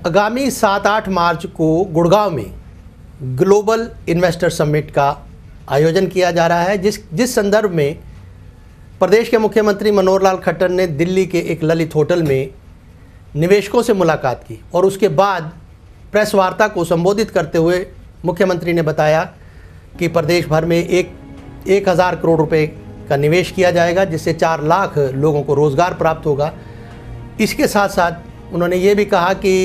आगामी 7-8 मार्च को गुड़गांव में ग्लोबल इन्वेस्टर समिट का आयोजन किया जा रहा है, जिस संदर्भ में प्रदेश के मुख्यमंत्री मनोहर लाल खट्टर ने दिल्ली के एक ललित होटल में निवेशकों से मुलाकात की और उसके बाद प्रेस वार्ता को संबोधित करते हुए मुख्यमंत्री ने बताया कि प्रदेश भर में 1000 करोड़ रुपए का निवेश किया जाएगा, जिससे 4 लाख लोगों को रोज़गार प्राप्त होगा। इसके साथ साथ उन्होंने ये भी कहा कि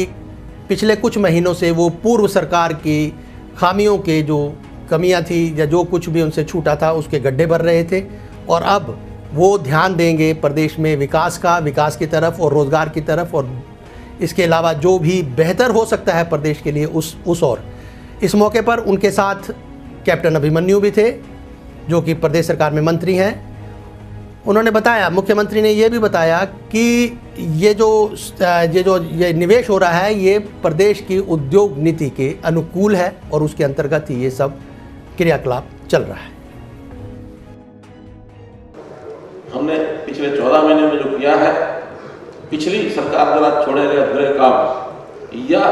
पिछले कुछ महीनों से वो पूर्व सरकार की खामियों के जो कमियां थी या जो कुछ भी उनसे छूटा था उसके गड्ढे भर रहे थे और अब वो ध्यान देंगे प्रदेश में विकास की तरफ और रोज़गार की तरफ, और इसके अलावा जो भी बेहतर हो सकता है प्रदेश के लिए उस और इस मौके पर उनके साथ कैप्टन अभिमन्यु भी थे जो कि प्रदेश सरकार में मंत्री हैं। उन्होंने बताया, मुख्यमंत्री ने ये भी बताया कि ये निवेश हो रहा है ये प्रदेश की उद्योग नीति के अनुकूल है और उसके अंतर्गत ही ये सब क्रियाकलाप चल रहा है। हमने पिछले 14 महीने में जो किया है, पिछली सरकार द्वारा छोड़े गए अधूरे काम या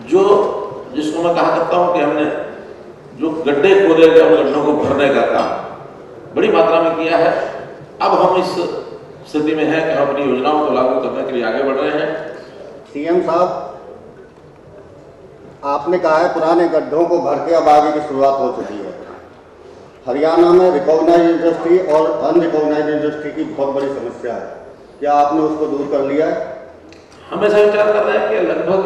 जो जिसको मैं कहा करता हूं कि हमने जो गड्ढे खोदे गए उन गड्ढों को भरने का काम बड़ी मात्रा में किया है। अब हम इस स्थिति में हैं कि हम अपनी योजनाओं को लागू करने के लिए आगे बढ़ रहे हैं। सीएम साहब, आपने कहा है पुराने गड्ढों को भर के अब आगे की शुरुआत हो चुकी है। हरियाणा में रिकॉग्नाइज्ड इंडस्ट्री और अनरिकॉग्नाइज्ड इंडस्ट्री की बहुत बड़ी समस्या है, क्या आपने उसको दूर कर लिया है? हम ऐसा विचार कर रहे हैं कि लगभग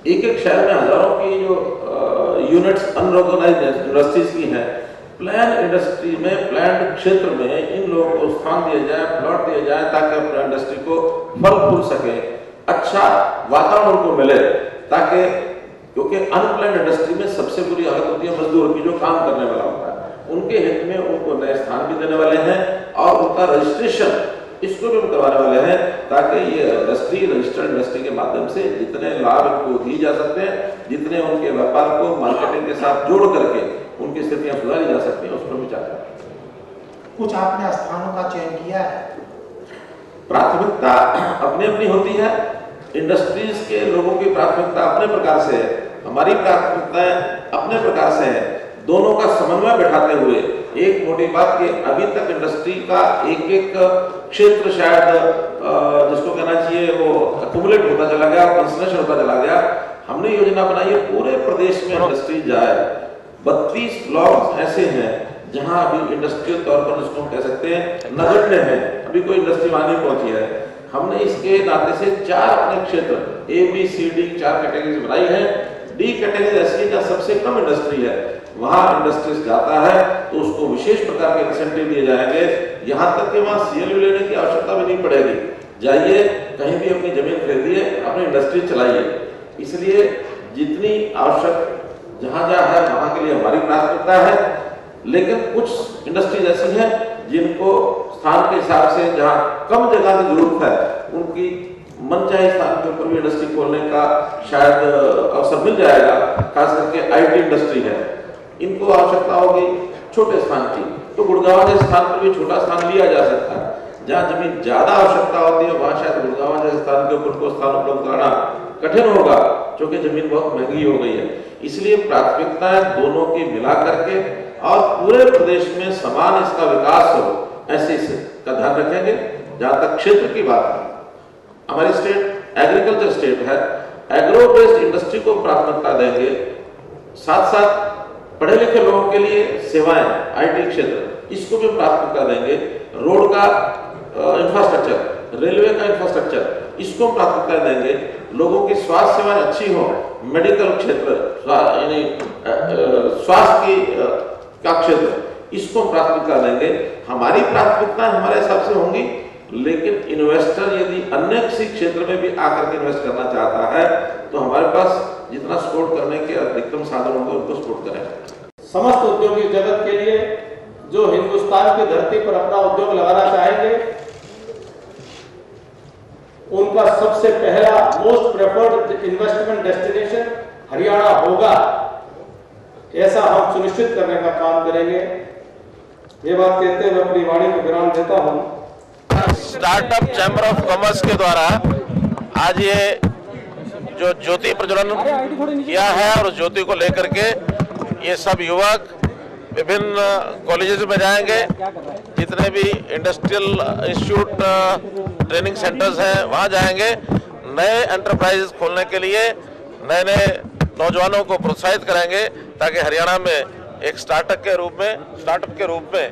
एक शहर में हजारों की जो यूनिट्स अनरिकॉग्नाइज्ड इंडस्ट्रीज की हैं, प्लान इंडस्ट्री में प्लान क्षेत्र में इन लोगों को स्थान दिया जाए, प्लॉट दिया जाए ताकि अपने इंडस्ट्री को फल फूल सके, अच्छा वातावरण उनको मिले, ताकि क्योंकि अनप्लान इंडस्ट्री में सबसे बुरी हालत होती है मजदूर की जो काम करने वाला होता है। उनके हित में उनको नए स्थान भी देने वाले हैं और उनका रजिस्ट्रेशन इसको भी करवाने वाले हैं ताकि ये इंडस्ट्री रजिस्टर्ड इंडस्ट्री के माध्यम से जितने लाभ इनको दिए जा सकते हैं, जितने उनके व्यापार को मार्केटिंग के साथ जोड़ करके उनकी स्थितियां सुधारी जा सकती हैं, उस पर विचार करें। कुछ आपने स्थानों का चयन किया है? प्राथमिकता अपनी अपनी होती है, इंडस्ट्रीज के लोगों की प्राथमिकता अपने प्रकार से है, हमारी प्राथमिकताएं अपने प्रकार से है। दोनों का समन्वय बैठाते हुए एक मोटी बात कि अभी तक इंडस्ट्री का एक क्षेत्र शायद जिसको कहना चाहिए वो एक्यूमुलेट होता चला गया, कंसंट्रेशन होता चला गया। हमने योजना बनाई है पूरे प्रदेश में इंडस्ट्री जाए। 32 ब्लॉक्स ऐसे हैं जहां अभी इंडस्ट्रियल तौर पर जिसको हम कह सकते हैं नगण्य है, अभी कोई इंडस्ट्री वहां नहीं पहुंची है। हमने इसके नाते से 4 अपने क्षेत्र ABCD 4 कैटेगरीज बनाई है। D कैटेगरी ऐसी जहाँ सबसे कम इंडस्ट्री है, वहां इंडस्ट्रीज जाता है तो उसको विशेष प्रकार के इंसेंटिव दिए जाएंगे, यहाँ तक कि वहां CLU लेने की आवश्यकता भी नहीं पड़ेगी। जाइए कहीं भी अपनी जमीन खरीदिए, अपनी इंडस्ट्री चलाइए। इसलिए जितनी आवश्यक जहां है वहां के लिए हमारी प्राथमिकता है, लेकिन कुछ इंडस्ट्रीज ऐसी हैं जिनको स्थान के हिसाब से जहां कम जगह की जरूरत है उनकी मनचाहे स्थान के ऊपर भी इंडस्ट्री खोलने का शायद अवसर मिल जाएगा। खास करके IT इंडस्ट्री है, इनको आवश्यकता होगी छोटे स्थान की, तो गुड़गांव के स्थान पर भी छोटा स्थान लिया जा सकता है। जहाँ जमीन ज्यादा आवश्यकता होती है वहां शायद गुड़गांव जैसे स्थान के ऊपर को स्थान उपलब्ध कराना कठिन होगा, क्योंकि जमीन बहुत महंगी हो गई है। इसलिए प्राथमिकताएं दोनों की मिला करके और पूरे प्रदेश में समान इसका विकास हो, ऐसे का ध्यान रखेंगे। जहां तक क्षेत्र की बात है, हमारी स्टेट एग्रीकल्चर स्टेट है, एग्रो बेस्ड इंडस्ट्री को प्राथमिकता देंगे, साथ साथ पढ़े लिखे लोगों के लिए सेवाएं IT क्षेत्र इसको भी प्राथमिकता देंगे। रोड का इंफ्रास्ट्रक्चर, रेलवे का इंफ्रास्ट्रक्चर इसको प्राथमिकता देंगे। लोगों की स्वास्थ्य सेवाएं अच्छी हो, मेडिकल क्षेत्र यानी स्वास्थ्य की का क्षेत्र इसको प्राथमिकता देंगे। हमारी प्राथमिकता हमारे हिसाब से होंगी, लेकिन इन्वेस्टर यदि अन्य किसी क्षेत्र में भी आकर के इन्वेस्ट करना चाहता है तो हमारे पास जितना सपोर्ट करने के अधिकतम साधन होंगे उनको सपोर्ट करें। समस्त उद्योगी जगत के लिए जो हिंदुस्तान की धरती पर अपना उद्योग लगाना चाहेंगे उनका सबसे पहला most preferred investment destination Haryana होगा, ऐसा हम सुनिश्चित करने का काम करेंगे। ये बात कहते हुए अपनी वाणी को विराम देता हूं। स्टार्टअप चैम्बर ऑफ कॉमर्स के द्वारा आज ये जो ज्योति प्रज्वलन किया है और उस ज्योति को लेकर के ये सब युवक विभिन्न कॉलेजेस में जाएंगे, जितने भी इंडस्ट्रियल इंस्टीट्यूट ट्रेनिंग सेंटर्स हैं वहाँ जाएंगे, नए एंटरप्राइजेस खोलने के लिए नए नए नौजवानों को प्रोत्साहित करेंगे, ताकि हरियाणा में एक स्टार्टअप के रूप में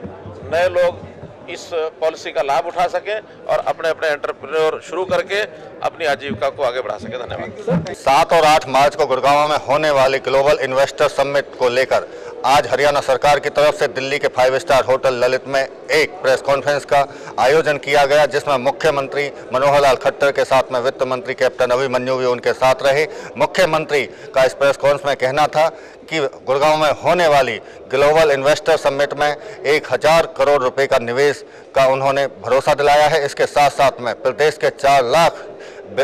नए लोग इस पॉलिसी का लाभ उठा सकें और अपने अपने एंटरप्रेन्योर शुरू करके अपनी आजीविका को आगे बढ़ा सकें। धन्यवाद। 7 और 8 मार्च को गुड़गांव में होने वाली ग्लोबल इन्वेस्टर समिट को लेकर आज हरियाणा सरकार की तरफ से दिल्ली के 5 स्टार होटल ललित में एक प्रेस कॉन्फ्रेंस का आयोजन किया गया, जिसमें मुख्यमंत्री मनोहर लाल खट्टर के साथ में वित्त मंत्री कैप्टन अभिमन्यु भी उनके साथ रहे। मुख्यमंत्री का इस प्रेस कॉन्फ्रेंस में कहना था कि गुड़गांव में होने वाली ग्लोबल इन्वेस्टर समिट में 1000 करोड़ रुपए का निवेश का उन्होंने भरोसा दिलाया है। इसके साथ साथ में प्रदेश के 4 लाख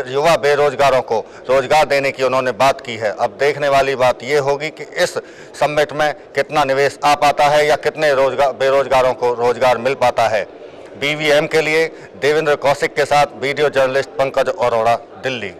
युवा बेरोजगारों को रोजगार देने की उन्होंने बात की है। अब देखने वाली बात ये होगी कि इस समिट में कितना निवेश आ पाता है या कितने बेरोजगारों को रोजगार मिल पाता है। BVM के लिए देवेंद्र कौशिक के साथ वीडियो जर्नलिस्ट पंकज अरोड़ा, दिल्ली।